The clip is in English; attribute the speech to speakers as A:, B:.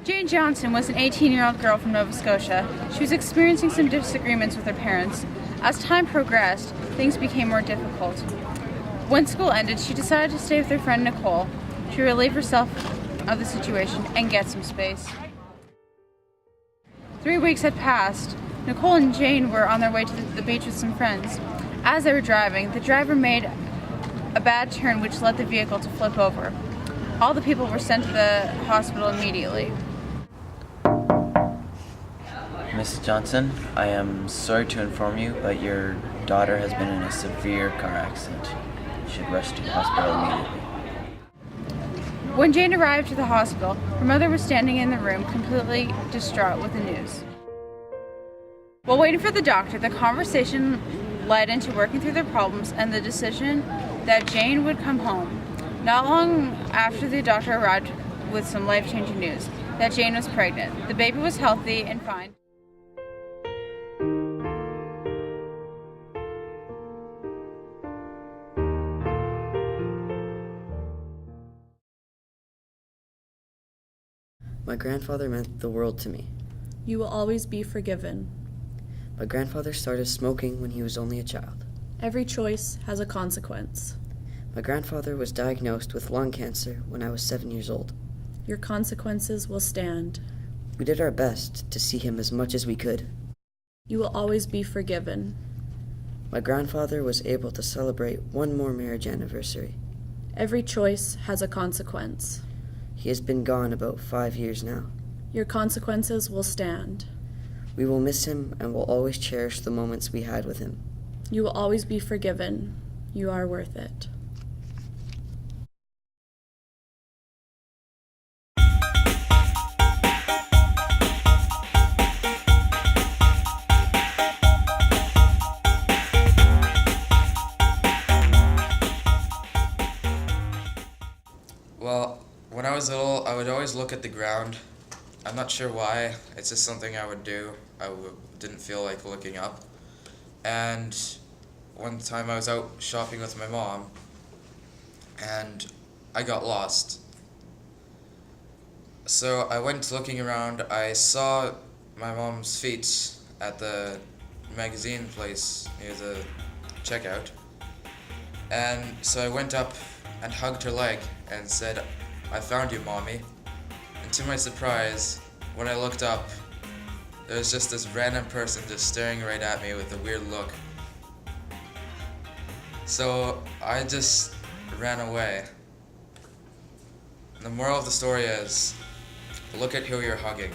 A: Jane Johnson was an 18-year-old girl from Nova Scotia. She was experiencing some disagreements with her parents. As time progressed, things became more difficult. When school ended, she decided to stay with her friend Nicole to relieve herself of the situation and get some space. 3 weeks had passed. Nicole and Jane were on their way to the beach with some friends. As they were driving, the driver made a bad turn which led the vehicle to flip over. All the people were sent to the hospital immediately.
B: Mrs. Johnson, I am sorry to inform you, but your daughter has been in a severe car accident. You should rush to the hospital immediately.
A: When Jane arrived at the hospital, her mother was standing in the room, completely distraught with the news. While waiting for the doctor, the conversation led into working through their problems and the decision that Jane would come home. Not long after the doctor arrived with some life-changing news, that Jane was pregnant. The baby was healthy and fine.
C: My grandfather meant the world to me.
D: You will always be forgiven.
C: My grandfather started smoking when he was only a child.
D: Every choice has a consequence.
C: My grandfather was diagnosed with lung cancer when I was 7 years old.
D: Your consequences will stand.
C: We did our best to see him as much as we could.
D: You will always be forgiven.
C: My grandfather was able to celebrate one more marriage anniversary.
D: Every choice has a consequence.
C: He has been gone about 5 years now.
D: Your consequences will stand.
C: We will miss him and will always cherish the moments we had with him.
D: You will always be forgiven. You are worth it.
E: Well, when I was little, I would always look at the ground. I'm not sure why. It's just something I would do. Didn't feel like looking up. And one time I was out shopping with my mom, and I got lost. So I went looking around. I saw my mom's feet at the magazine place near the checkout. And so I went up and hugged her leg and said, "I found you, Mommy." And to my surprise, when I looked up, there was just this random person just staring right at me with a weird look. So I just ran away. And the moral of the story is, look at who you're hugging.